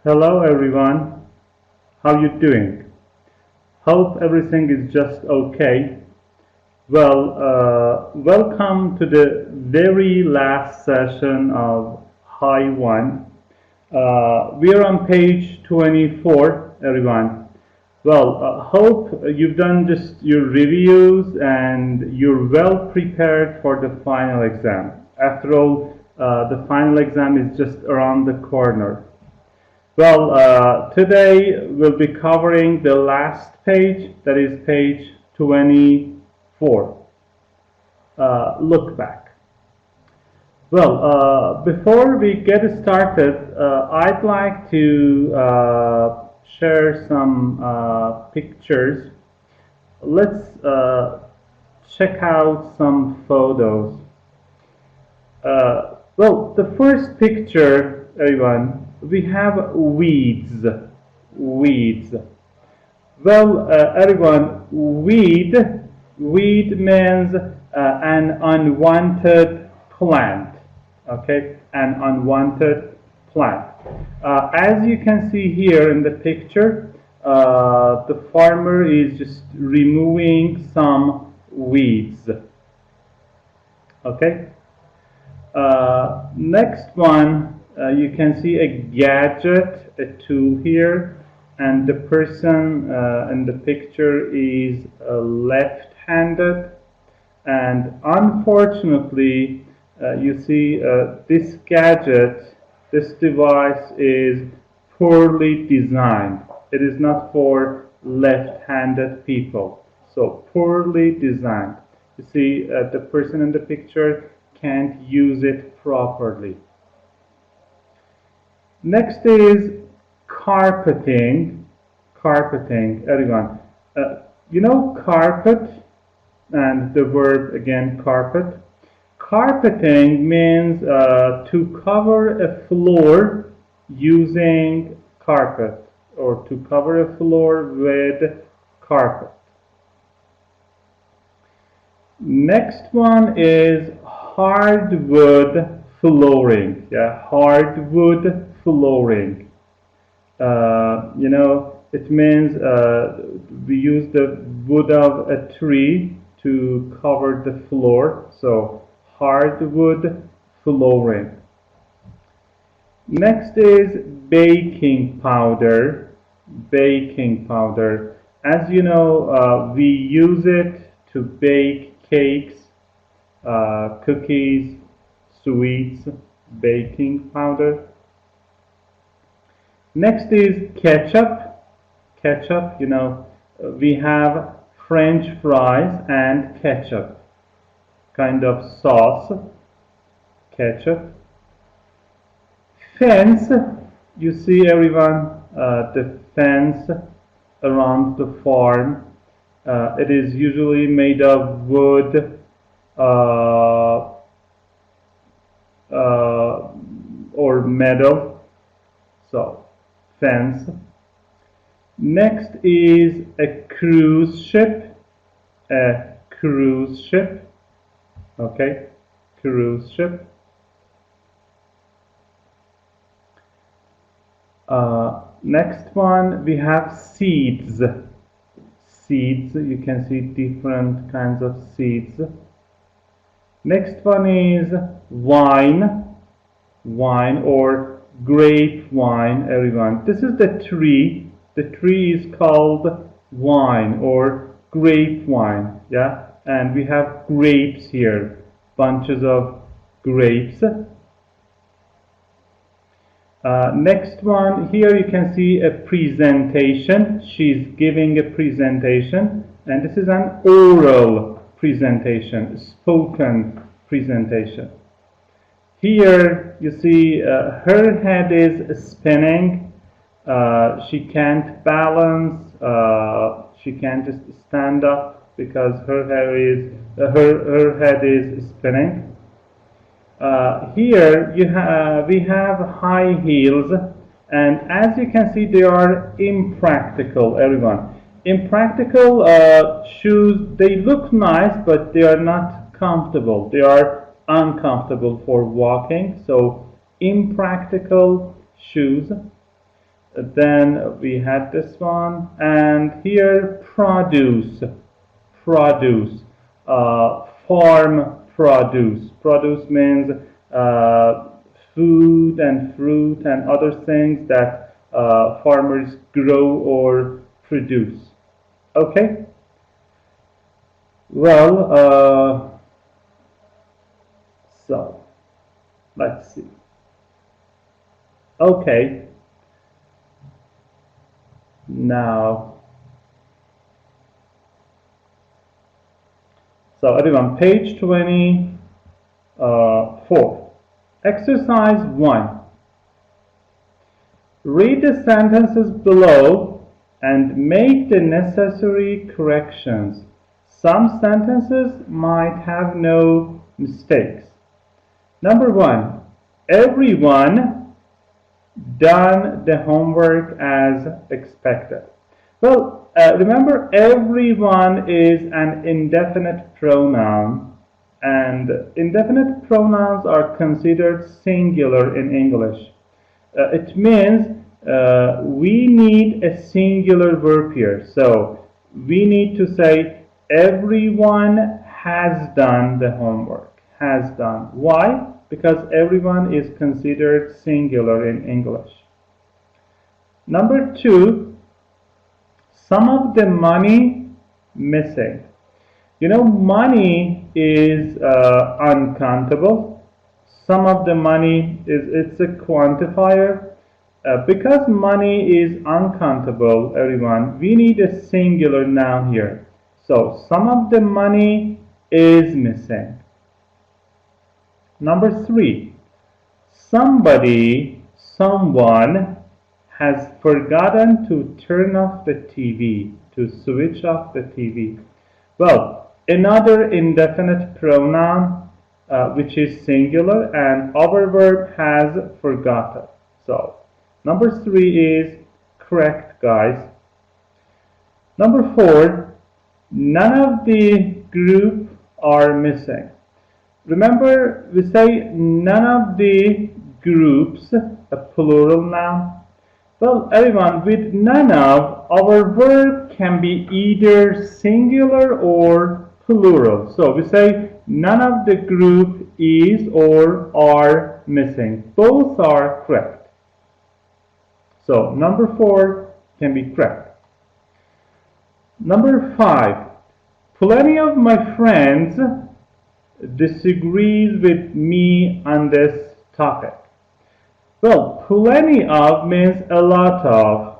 Hello everyone, how you doing? Hope everything is just okay. Welcome to the very last session of High 1. We are on page 24, everyone. Hope you've done just your reviews and you're well prepared for the final exam. After all, the final exam is just around the corner. Today we'll be covering the last page, that is page 24. Look back. Before we get started, I'd like to share some pictures. Let's check out some photos. The first picture, everyone, we have weeds. Weeds. Everyone, weed means an unwanted plant. Okay, an unwanted plant. As you can see here in the picture, the farmer is just removing some weeds. Okay. Next one, you can see a gadget, a tool here, and the person in the picture is left-handed, and unfortunately, you see this gadget, this device is poorly designed. It is not for left-handed people, so poorly designed. You see the person in the picture can't use it properly. Next is carpeting. Carpeting, everyone. You know carpet and the verb again carpet. Carpeting means to cover a floor using carpet or to cover a floor with carpet. Next one is hardwood flooring. Yeah, hardwood flooring. It means we use the wood of a tree to cover the floor. So hardwood flooring. Next is baking powder. Baking powder. As you know, we use it to bake cakes, cookies, sweets, baking powder. Next is ketchup. Ketchup, we have French fries and ketchup, kind of sauce, ketchup. Fence, you see everyone, the fence around the farm. It is usually made of wood or metal, so fence. Next is a cruise ship. A cruise ship. Okay, cruise ship. Next one, we have seeds. Seeds, you can see different kinds of seeds. Next one is wine. Wine or grape wine, everyone. This is the tree. The tree is called wine or grape wine. Yeah, and we have grapes here, bunches of grapes. Next one, here you can see a presentation. She's giving a presentation, and this is an oral presentation, spoken presentation. Here you see her head is spinning. She can't balance. She can't just stand up because her head is spinning. Here we have high heels, and as you can see, they are impractical, everyone. Impractical shoes, they look nice, but they are not comfortable. They are uncomfortable for walking, so impractical shoes. Then we had this one, and here produce, produce, farm produce. Produce means food and fruit and other things that farmers grow or produce. Okay? Well, so let's see. Okay, now, so everyone, page 24. Exercise 1. Read the sentences below and make the necessary corrections. Some sentences might have no mistakes. Number 1. Everyone done the homework as expected. Well, remember, everyone is an indefinite pronoun, and indefinite pronouns are considered singular in English. It means we need a singular verb here. So we need to say everyone has done the homework. Has done. Why? Because everyone is considered singular in English. Number 2, some of the money missing. You know, money is uncountable. Some of the money it's a quantifier. Because money is uncountable, everyone, we need a singular noun here. So some of the money is missing. Number 3, somebody, someone has forgotten to turn off the TV, to switch off the TV. Well, another indefinite pronoun which is singular, and our verb has forgotten. So number 3 is correct, guys. Number 4, none of the group are missing. Remember, we say none of the groups, a plural noun. Well, everyone, with none of, our verb can be either singular or plural. So we say none of the group is or are missing. Both are correct. So number 4 can be correct. Number 5, plenty of my friends disagrees with me on this topic. Well, plenty of means a lot of.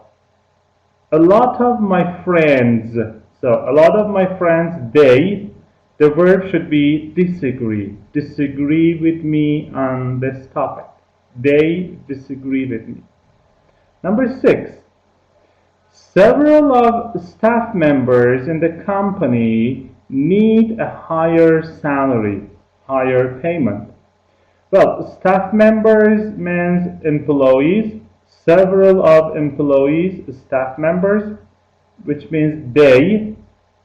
A lot of my friends. So a lot of my friends, they, the verb should be disagree. Disagree with me on this topic. They disagree with me. Number 6. Several of staff members in the company need a higher salary, higher payment. Well, staff members means employees. Several of employees, staff members, which means they.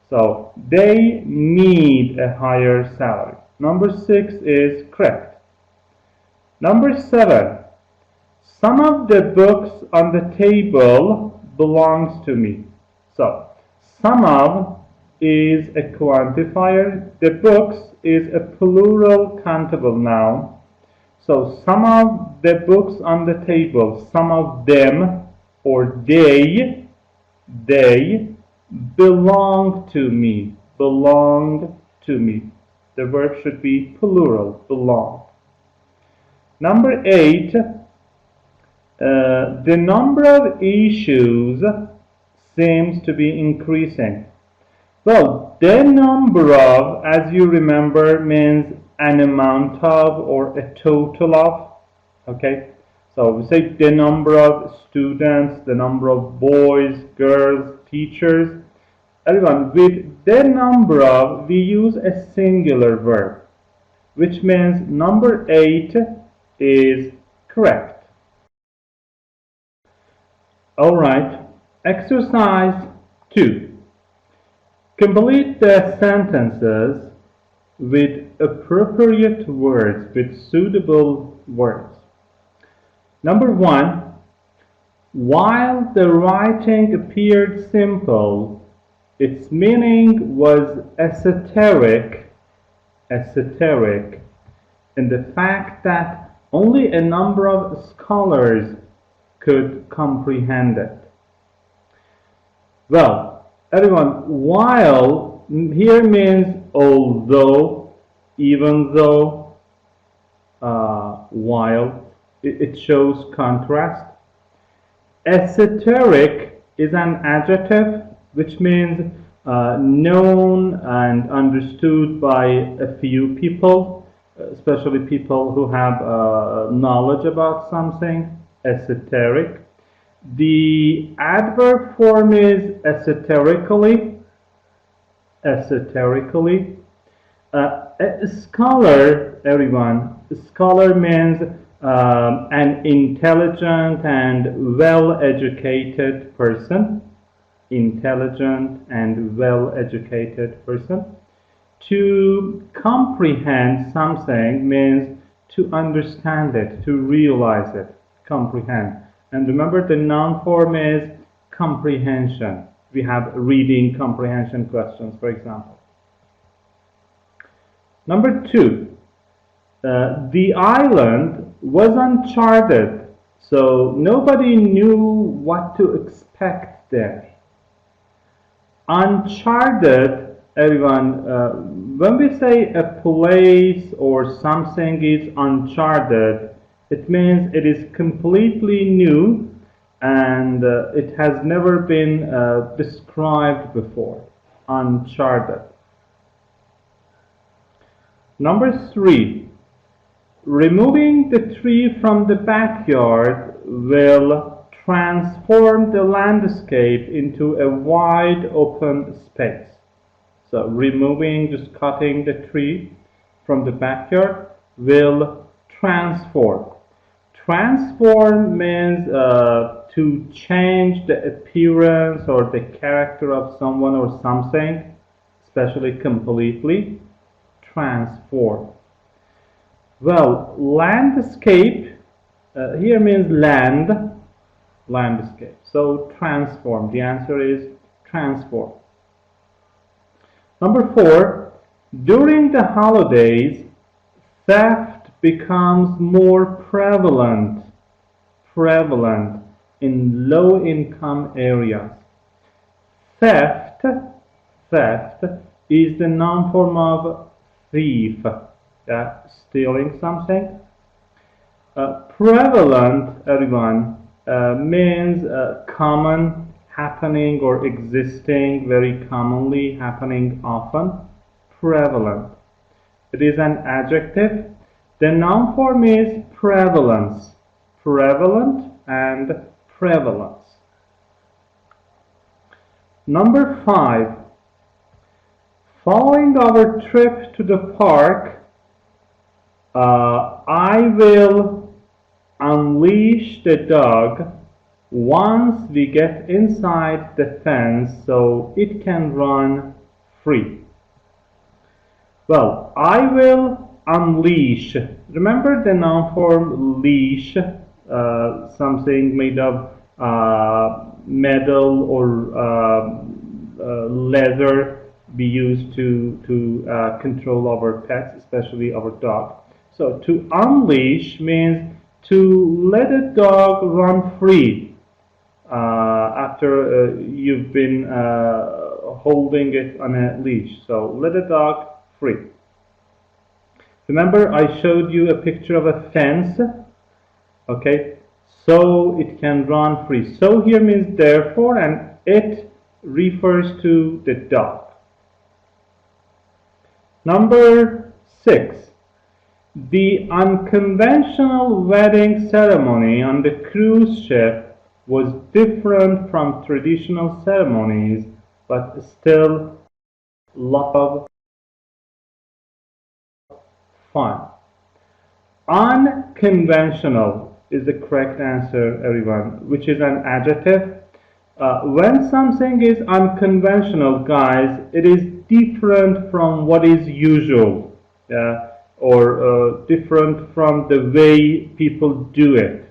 So they need a higher salary. Number 6 is correct. Number 7. Some of the books on the table belongs to me. So some of is a quantifier. The books is a plural countable noun. So some of the books on the table, some of them, or they belong to me. Belong to me. The verb should be plural, belong. Number 8, the number of issues seems to be increasing. Well, the number of, as you remember, means an amount of or a total of. Okay, so we say the number of students, the number of boys, girls, teachers. Everyone, with the number of, we use a singular verb, which means number 8 is correct. All right, exercise 2. Complete the sentences with appropriate words, with suitable words. Number 1, While the writing appeared simple, its meaning was esoteric in the fact that only a number of scholars could comprehend it. Well, everyone, while here means although, even though, while, it shows contrast. Esoteric is an adjective which means known and understood by a few people, especially people who have knowledge about something. Esoteric. The adverb form is esoterically. A scholar, everyone, a scholar means an intelligent and well-educated person. Intelligent and well-educated person. To comprehend something means to understand it, to realize it, comprehend. And remember, the noun form is comprehension. We have reading comprehension questions, for example. Number 2, the island was uncharted, so nobody knew what to expect there. Uncharted, everyone, when we say a place or something is uncharted, it means it is completely new and it has never been described before. Uncharted. Number 3, removing the tree from the backyard will transform the landscape into a wide open space. So removing, just cutting the tree from the backyard will transform. Transform means to change the appearance or the character of someone or something, especially completely. Transform. Well, landscape here means land, landscape. So transform. The answer is transform. Number 4, during the holidays, theft becomes more prevalent in low-income areas. Theft is the noun form of thief, stealing something. Prevalent, everyone, means common, happening or existing, very commonly, happening often. Prevalent. It is an adjective. The noun form is prevalence. Prevalent and prevalence. Number 5. Following our trip to the park, I will unleash the dog once we get inside the fence so it can run free. Well, I will unleash. Remember the noun form leash, something made of metal or leather we use to control our pets, especially our dog. So to unleash means to let a dog run free after you've been holding it on a leash. So let a dog free. Remember, I showed you a picture of a fence. Okay, so it can run free. So here means therefore, and it refers to the dog. Number 6. The unconventional wedding ceremony on the cruise ship was different from traditional ceremonies, but still a lot of fun. Unconventional is the correct answer, everyone, which is an adjective. When something is unconventional, guys, it is different from what is usual, or different from the way people do it.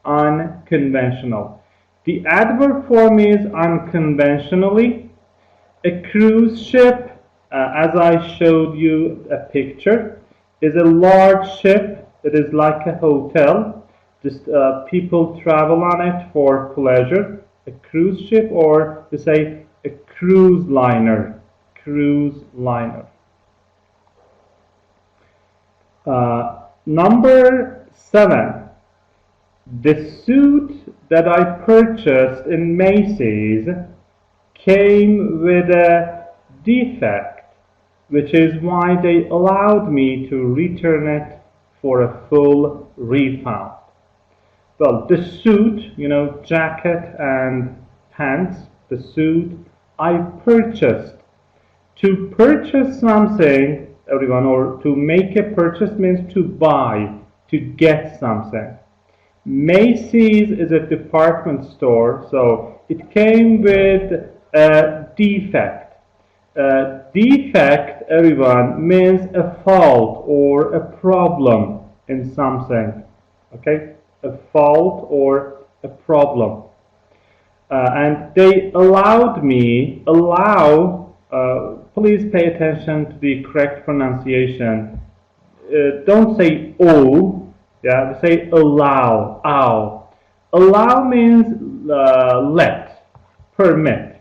Unconventional. The adverb form is unconventionally. A cruise ship, as I showed you a picture, is a large ship. It is like a hotel. Just people travel on it for pleasure. A cruise ship, or we say a cruise liner. Cruise liner. Number 7. The suit that I purchased in Macy's came with a defect, which is why they allowed me to return it for a full refund. Well, the suit, jacket and pants, the suit I purchased. To purchase something, everyone, or to make a purchase means to buy, to get something. Macy's is a department store, so it came with a defect. Defect, everyone, means a fault or a problem in something. Okay? A fault or a problem. And they allowed me, please pay attention to the correct pronunciation. Don't say "oh," yeah, say "allow." Ow. Allow means let, permit.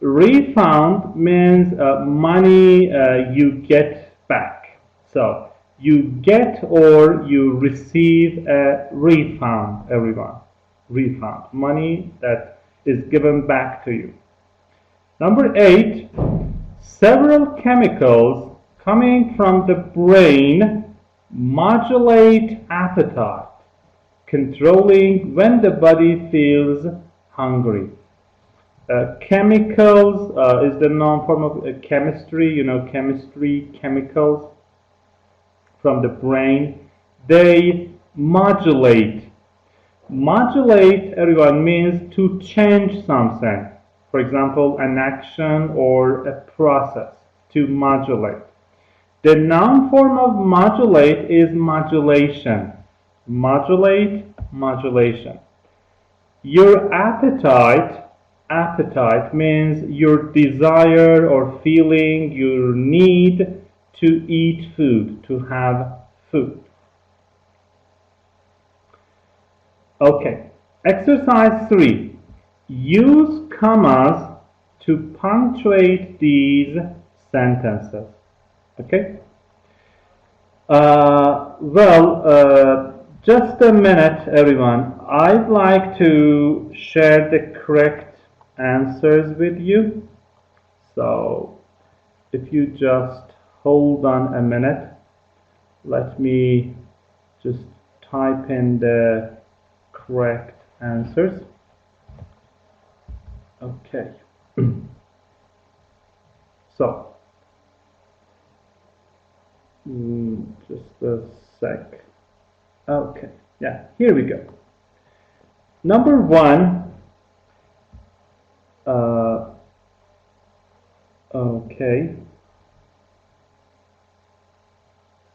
Refund means money you get back. So you get or you receive a refund, everyone. Refund, money that is given back to you. Number 8, several chemicals coming from the brain modulate appetite, controlling when the body feels hungry. Chemicals is the noun form of chemistry, chemistry, chemicals from the brain. They modulate. Modulate, everyone, means to change something. For example, an action or a process, to modulate. The noun form of modulate is modulation. Modulate, modulation. Your appetite means your desire or feeling, your need to eat food, to have food. Okay, exercise 3. Use commas to punctuate these sentences. Okay? Just a minute, everyone. I'd like to share the correct answers with you. So, if you just hold on a minute, let me just type in the correct answers. Okay. So, just a sec. Okay, yeah, here we go. Number 1. Okay.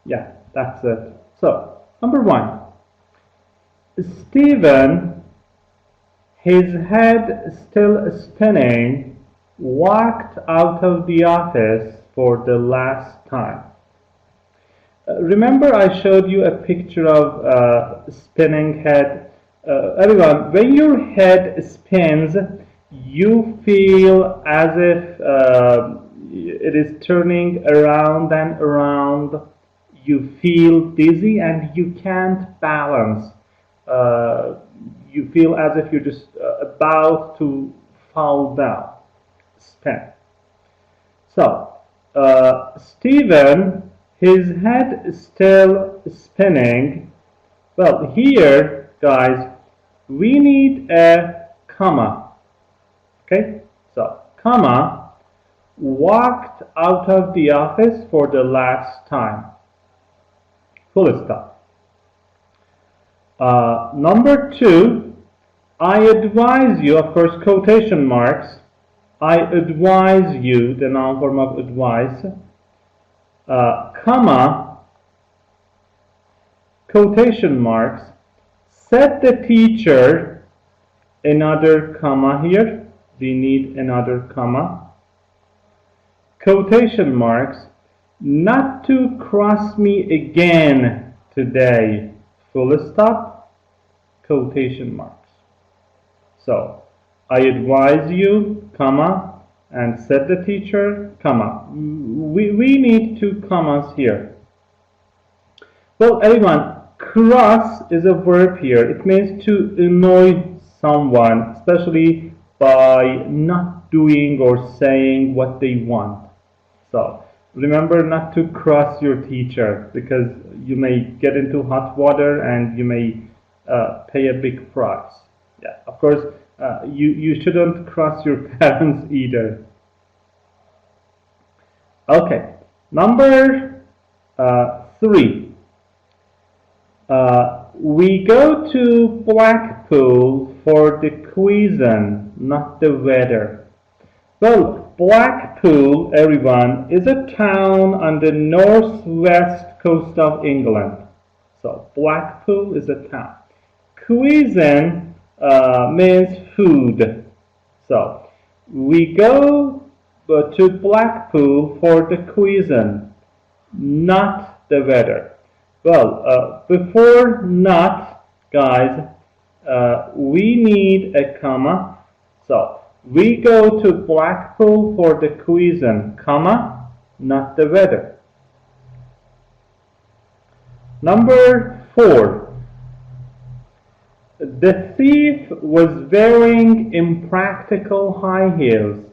Yeah, that's it. So, number 1. Stephen, his head still spinning, walked out of the office for the last time. Remember I showed you a picture of spinning head. Everyone, when your head spins, you feel as if it is turning around and around. You feel dizzy and you can't balance. You feel as if you're just about to fall down, spin. So, Stephen, his head is still spinning. Well, here, guys, we need a comma. Okay? So, comma, walked out of the office for the last time. Full stop. Number 2, I advise you, of course, quotation marks. I advise you, the noun form of advise, comma, quotation marks, set the teacher another comma here. We need another comma. Quotation marks. Not to cross me again today. Full stop. Quotation marks. So, I advise you, comma, and said the teacher, comma. We need two commas here. Well, everyone, cross is a verb here. It means to annoy someone, especially by not doing or saying what they want. So, remember not to cross your teacher, because you may get into hot water and you may pay a big price. Yeah, of course, you shouldn't cross your parents either. Okay, number 3. We go to Blackpool for the cuisine, not the weather. Well, Blackpool, everyone, is a town on the northwest coast of England. So, Blackpool is a town. Cuisine means food. So, we go to Blackpool for the cuisine, not the weather. Well, before not, guys, we need a comma. So, we go to Blackpool for the cuisine, comma, not the weather. Number 4. The thief was wearing impractical high heels,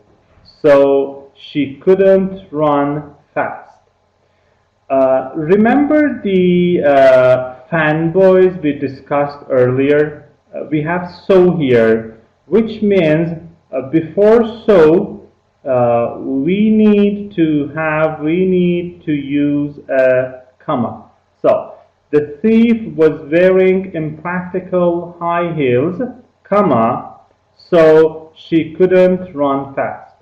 so she couldn't run fast. Remember the fanboys we discussed earlier? We have so here, which means before so, we need to use a comma. So, the thief was wearing impractical high heels, comma, so she couldn't run fast.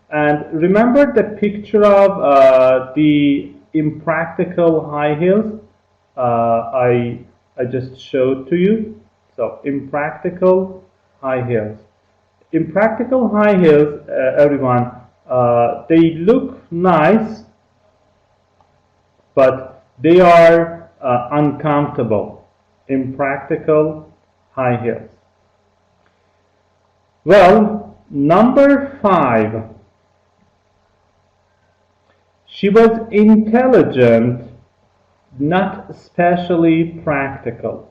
And remember the picture of the impractical high heels I just showed to you. So, impractical high heels. Impractical high heels, everyone, they look nice, but they are uncomfortable. Impractical high heels. Well, number 5. She was intelligent, not especially practical.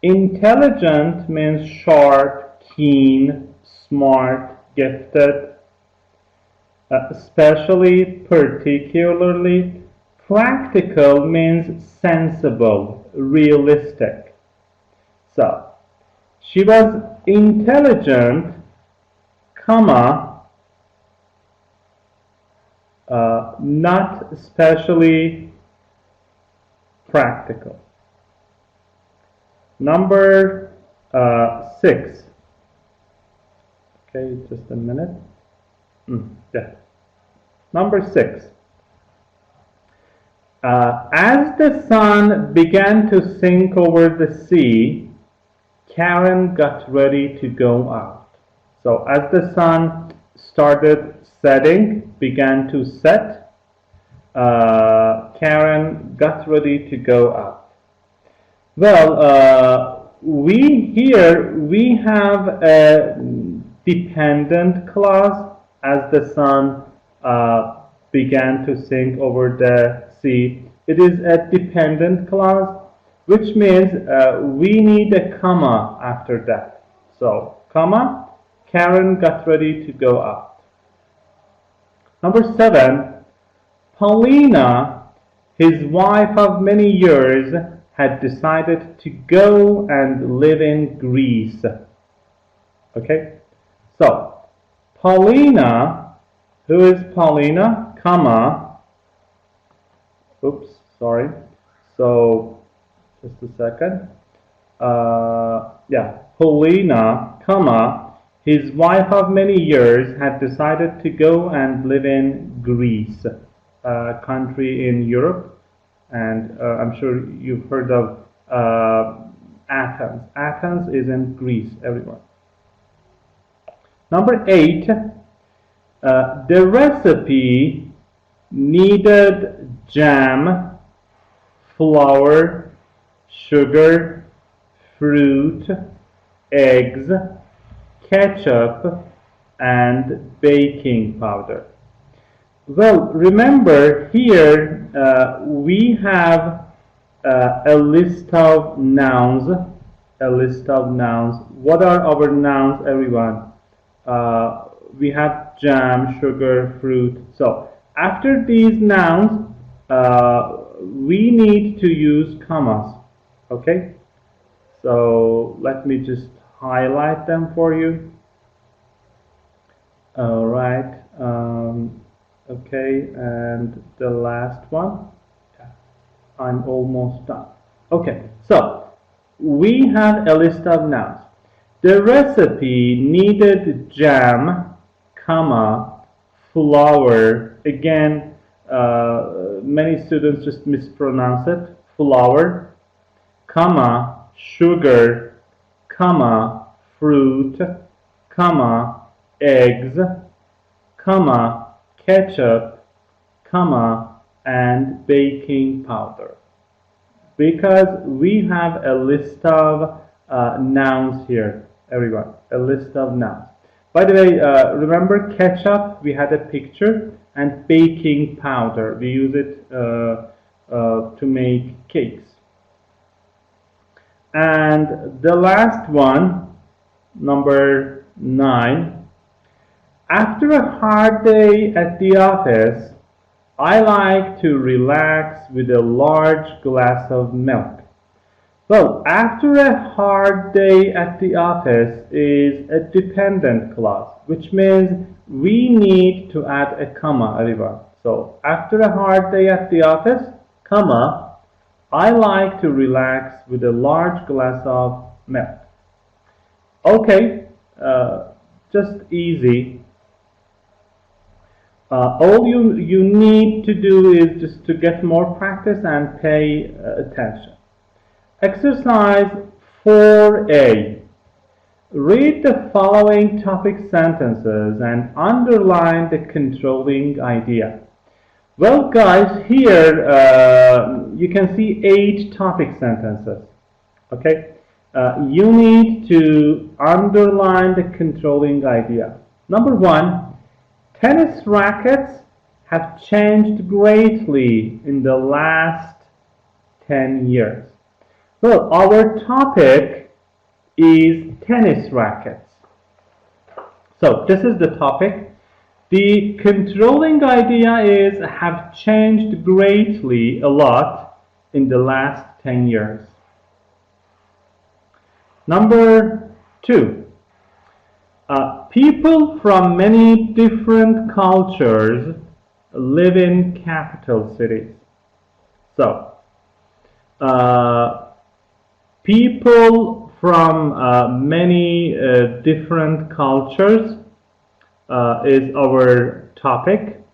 Intelligent means sharp, keen, smart, gifted. Especially, particularly. Practical means sensible, realistic. So, she was intelligent, comma, not especially practical. Number 6. Okay, just a minute. Yeah. Number 6. As the sun began to sink over the sea, Karen got ready to go out. So as the sun started setting, began to set, Karen got ready to go out. Well, we have a dependent clause. As the sun began to sink over the sea. It is a dependent clause, which means we need a comma after that. So, comma, Karen got ready to go out. Number 7, Paulina, his wife of many years, had decided to go and live in Greece. Okay? So, Paulina, who is Paulina, comma, oops, sorry. So, just a second. Paulina, comma, his wife of many years had decided to go and live in Greece, a country in Europe. And I'm sure you've heard of Athens. Athens is in Greece, everyone. Number 8, the recipe needed jam, flour, sugar, fruit, eggs, ketchup, and baking powder. Well, remember here we have a list of nouns. A list of nouns. What are our nouns, everyone? We have jam, sugar, fruit. So after these nouns, we need to use commas. Okay? So let me just highlight them for you. All right. Okay, and the last one. I'm almost done. Okay, so we have a list of nouns. The recipe needed jam, comma, flour. Again, many students just mispronounce it. Flour, comma, sugar, comma, fruit, comma, eggs, comma, ketchup, comma, and baking powder. Because we have a list of nouns here, everyone, a list of nouns. By the way, remember ketchup, we had a picture, and baking powder, we use it to make cakes. And the last one, number 9, after a hard day at the office, I like to relax with a large glass of milk. Well, after a hard day at the office is a dependent clause, which means we need to add a comma, everyone. So, after a hard day at the office, comma, I like to relax with a large glass of milk. Okay, just easy. All you need to do is just to get more practice and pay attention. Exercise 4A. Read the following topic sentences and underline the controlling idea. Well, guys, here you can see 8 topic sentences. Okay? You need to underline the controlling idea. Number 1. Tennis rackets have changed greatly in the last 10 years. Well, our topic is tennis rackets. So, this is the topic. The controlling idea is have changed greatly a lot in the last 10 years. Number 2. People from many different cultures live in capital cities. So, people from many different cultures is our topic,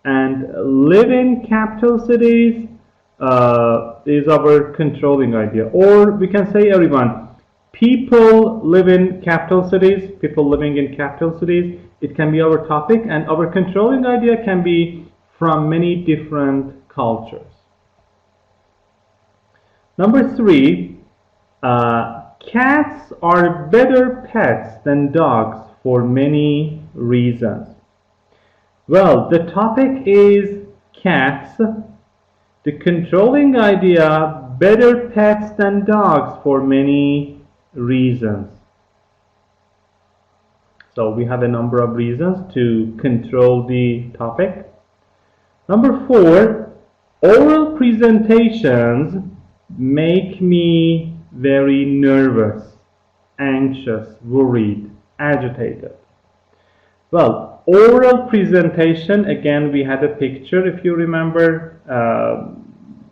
and live in capital cities is our controlling idea. Or we can say, everyone, people live in capital cities, people living in capital cities, it can be our topic, and our controlling idea can be from many different cultures. Number 3, cats are better pets than dogs for many reasons. Well, the topic is cats. The controlling idea, better pets than dogs for many reasons. So we have a number of reasons to control the topic. Number 4, oral presentations make me very nervous, anxious, worried, agitated. Well, oral presentation, again, we had a picture, if you remember,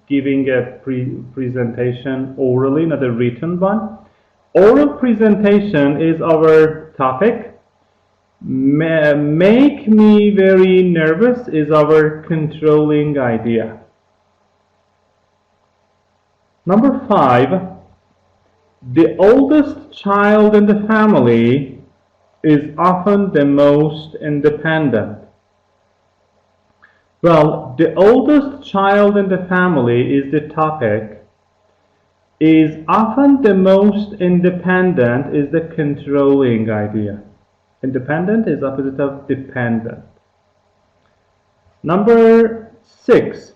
giving a presentation orally, not a written one. Oral presentation is our topic. Make me very nervous is our controlling idea. Number 5, the oldest child in the family is often the most independent? Well, the oldest child in the family is the topic. Is often the most independent is the controlling idea. Independent is opposite of dependent. Number 6.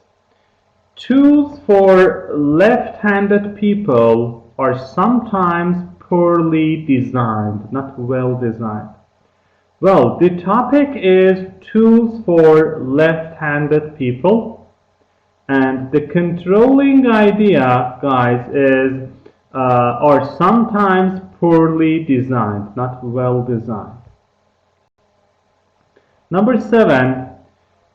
Tools for left-handed people are sometimes poorly designed, not well designed. Well, the topic is tools for left-handed people, and the controlling idea, guys, is are sometimes poorly designed, not well designed. Number 7,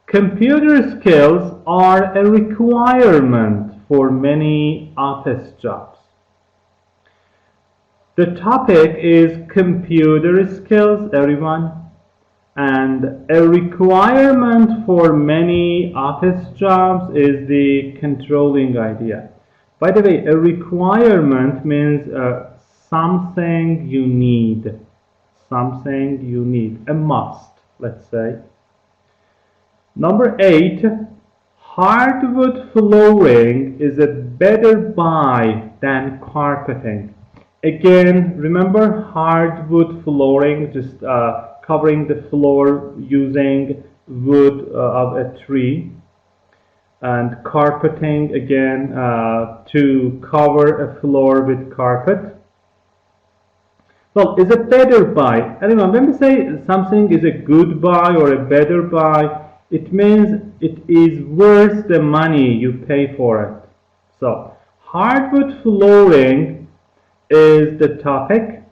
computer skills are a requirement for many office jobs. The topic is computer skills, everyone, and a requirement for many office jobs is the controlling idea. By the way, a requirement means something you need, a must, let's say. Number 8, hardwood flooring is a better buy than carpeting. Again, remember hardwood flooring, just covering the floor using wood of a tree, and carpeting again to cover a floor with carpet. Well, is a better buy. Anyone, when we say something is a good buy or a better buy, it means it is worth the money you pay for it. So, hardwood flooring is the topic.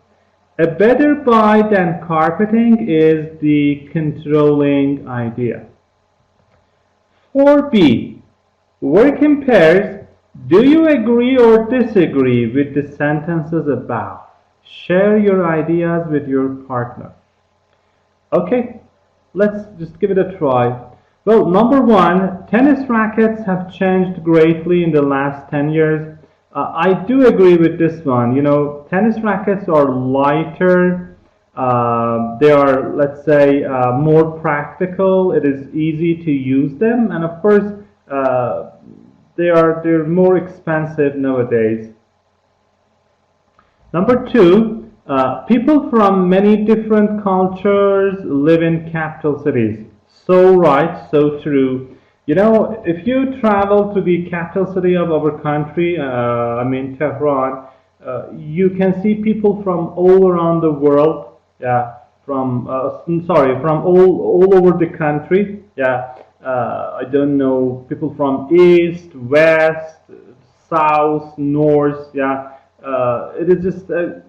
A better buy than carpeting is the controlling idea. 4b, work in pairs. Do you agree or disagree with the sentences above? Share your ideas with your partner. Okay, let's just give it a try. Well, number 1, tennis rackets have changed greatly in the last 10 years. I do agree with this one. You know, tennis rackets are lighter. They are, let's say, more practical. It is easy to use them, and of course, they're more expensive nowadays. Number 2, people from many different cultures live in capital cities. So right, so true. You know, if you travel to the capital city of our country, I mean Tehran, you can see people from all around the world. Yeah, from from all over the country. Yeah, I don't know, people from east, west, south, north. Yeah, it is just a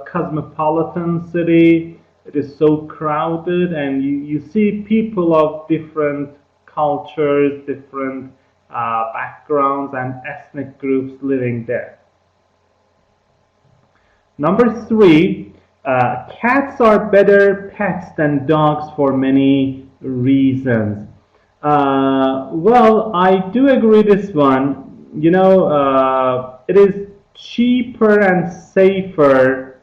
cosmopolitan city. It is so crowded, and you see people of different cultures, different backgrounds, and ethnic groups living there. Number 3, cats are better pets than dogs for many reasons. Well, I do agree this one. You know, it is cheaper and safer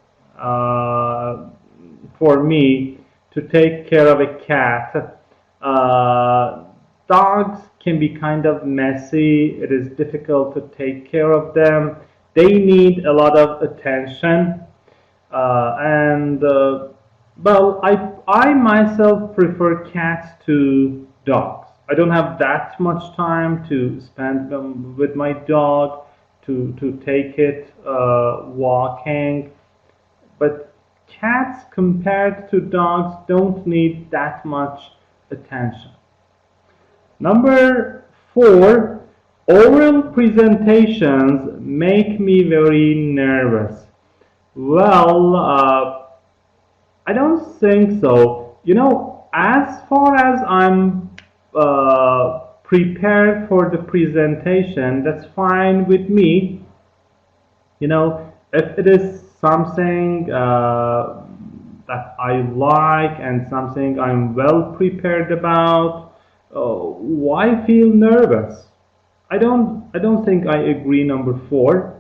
for me to take care of a cat. Dogs can be kind of messy. It is difficult to take care of them. They need a lot of attention. Well, I myself prefer cats to dogs. I don't have that much time to spend with my dog to take it walking. But cats compared to dogs don't need that much attention. Number 4, oral presentations make me very nervous. Well, I don't think so. You know, as far as I'm prepared for the presentation, that's fine with me. You know, if it is something that I like and something I'm well prepared about, why feel nervous? I don't think I agree. Number 4.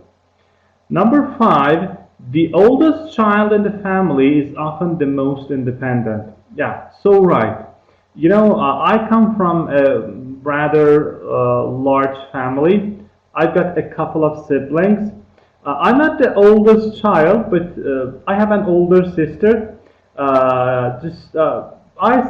Number 5, The oldest child in the family is often the most independent. Yeah, so right. I come from a rather large family. I've got a couple of siblings. I'm not the oldest child, but I have an older sister. I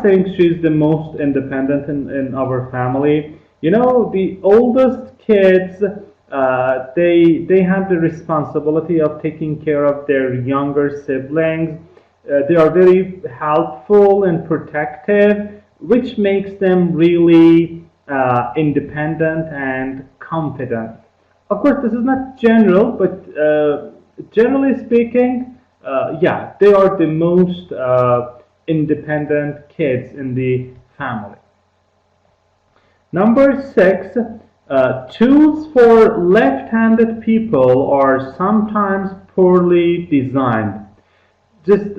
think she's the most independent in our family. The oldest kids, they have the responsibility of taking care of their younger siblings. They are very helpful and protective, which makes them really independent and confident. Of course, this is not general, but generally speaking, yeah, they are the most independent kids in the family. Number 6, tools for left-handed people are sometimes poorly designed. Just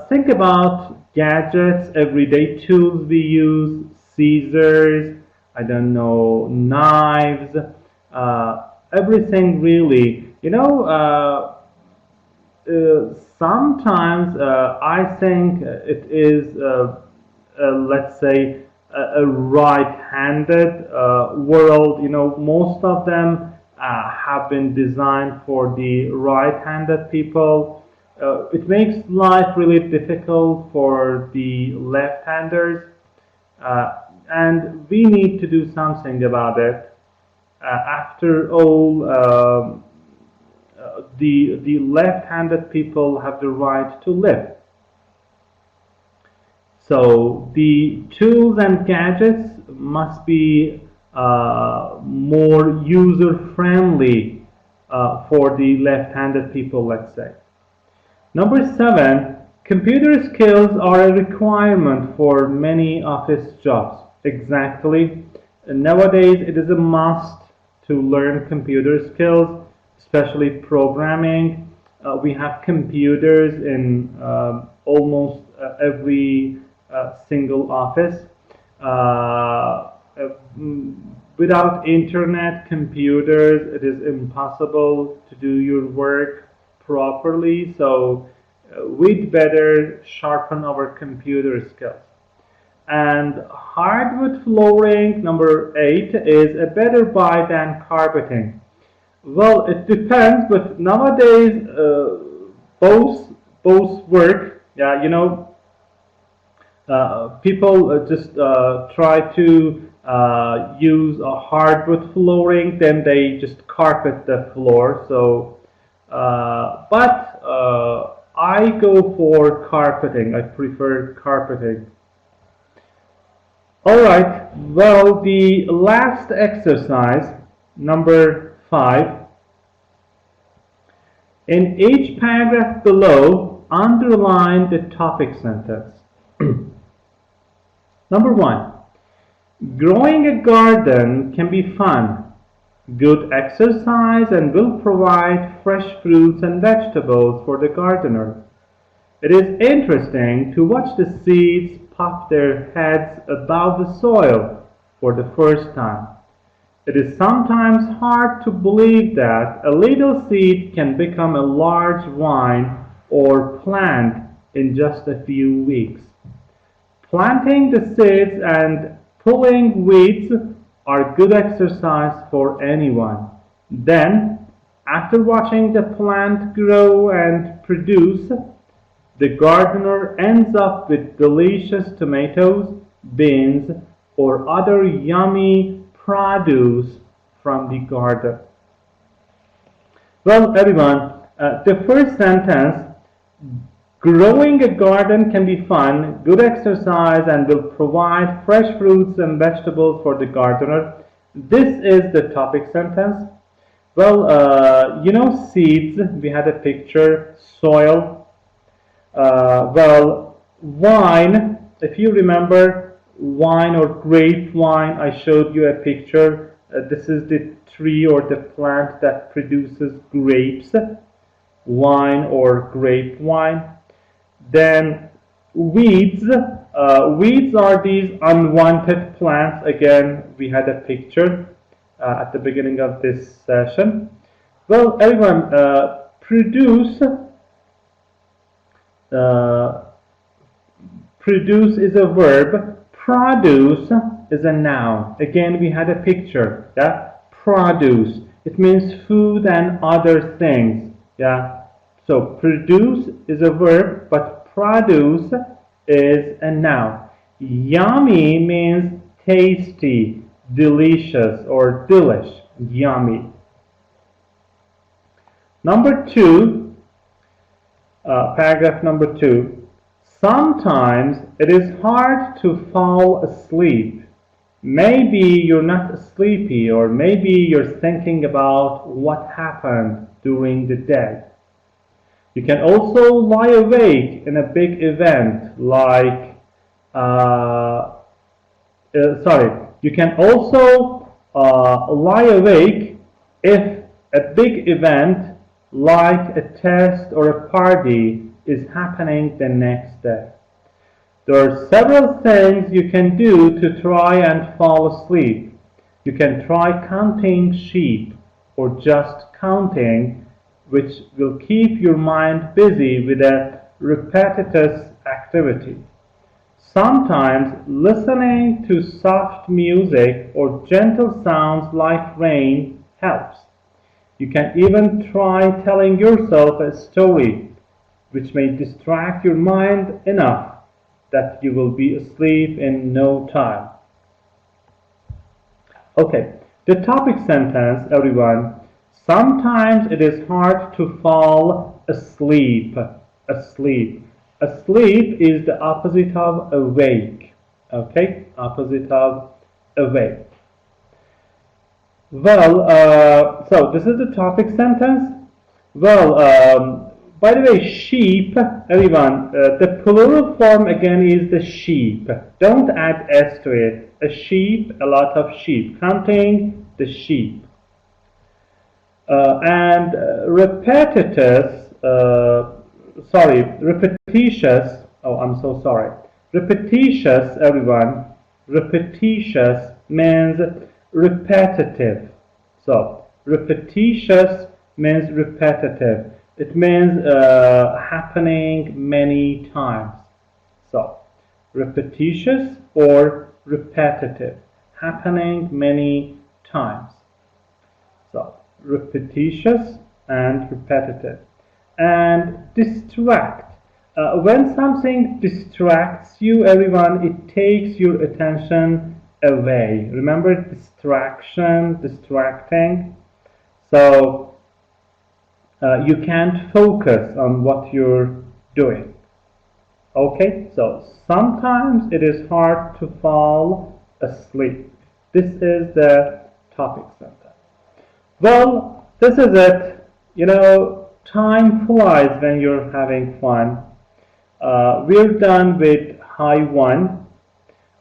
think about gadgets, everyday tools we use, scissors, I don't know, knives, everything really. Sometimes I think it is, let's say, a right-handed world. Most of them have been designed for the right-handed people. It makes life really difficult for the left-handers, and we need to do something about it. After all, the left-handed people have the right to live. So the tools and gadgets must be more user-friendly for the left-handed people, let's say. Number 7, computer skills are a requirement for many office jobs. Exactly. Nowadays, it is a must to learn computer skills, especially programming. We have computers in almost every single office. Without internet, computers, it is impossible to do your work properly. So we'd better sharpen our computer skills. And hardwood flooring, number 8, is a better buy than carpeting. Well, it depends, but nowadays both work. Yeah, people just try to use a hardwood flooring, then they just carpet the floor. So, but I go for carpeting. I prefer carpeting. All right. Well, the last exercise, number 5. In each paragraph below, underline the topic sentence. Number 1. Growing a garden can be fun, good exercise, and will provide fresh fruits and vegetables for the gardener. It is interesting to watch the seeds pop their heads above the soil for the first time. It is sometimes hard to believe that a little seed can become a large vine or plant in just a few weeks. Planting the seeds and pulling weeds are good exercise for anyone. Then, after watching the plant grow and produce, the gardener ends up with delicious tomatoes, beans, or other yummy produce from the garden. Well, everyone, the first sentence, growing a garden can be fun, good exercise, and will provide fresh fruits and vegetables for the gardener. This is the topic sentence. Well, seeds, we had a picture, soil. Wine, if you remember, wine or grape wine, I showed you a picture. This is the tree or the plant that produces grapes, wine or grape wine. Then weeds. Weeds are these unwanted plants. Again, we had a picture at the beginning of this session. Well, everyone, produce. Produce is a verb. Produce is a noun. Again, we had a picture. Yeah, produce. It means food and other things. Yeah. So produce is a verb, but produce is a noun. Yummy means tasty, delicious, or delish. Yummy. Number two, paragraph number 2. Sometimes it is hard to fall asleep. Maybe you're not sleepy, or maybe you're thinking about what happened during the day. You can also lie awake in a big event like, you can also lie awake if a big event like a test or a party is happening the next day. There are several things you can do to try and fall asleep. You can try counting sheep or just counting, which will keep your mind busy with a repetitious activity. Sometimes listening to soft music or gentle sounds like rain helps. You can even try telling yourself a story, which may distract your mind enough that you will be asleep in no time. Okay, the topic sentence, everyone. Sometimes it is hard to fall asleep. Asleep. Asleep is the opposite of awake. Okay, opposite of awake. Well, so this is the topic sentence. Well, by the way, sheep, everyone, the plural form again is the sheep. Don't add s to it. A sheep, a lot of sheep. Counting the sheep. And repetitious, repetitious, oh, I'm so sorry. Repetitious, everyone, repetitious means repetitive. So, repetitious means repetitive. It means happening many times. So, repetitious or repetitive, happening many times. So, repetitious and repetitive. And distract. When something distracts you, everyone, it takes your attention away. Remember distraction, distracting? So, you can't focus on what you're doing. Okay, so sometimes it is hard to fall asleep. This is the topic sentence. Well, this is it. You know, time flies when you're having fun. We're done with High 1.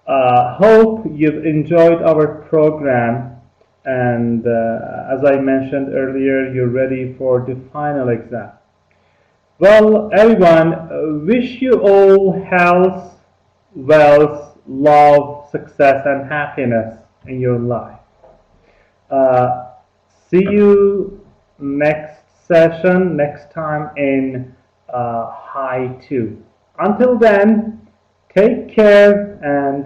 Hope you've enjoyed our program, and as I mentioned earlier, you're ready for the final exam. Well, everyone, wish you all health, wealth, love, success, and happiness in your life. See you next session, next time in High 2. Until then, take care and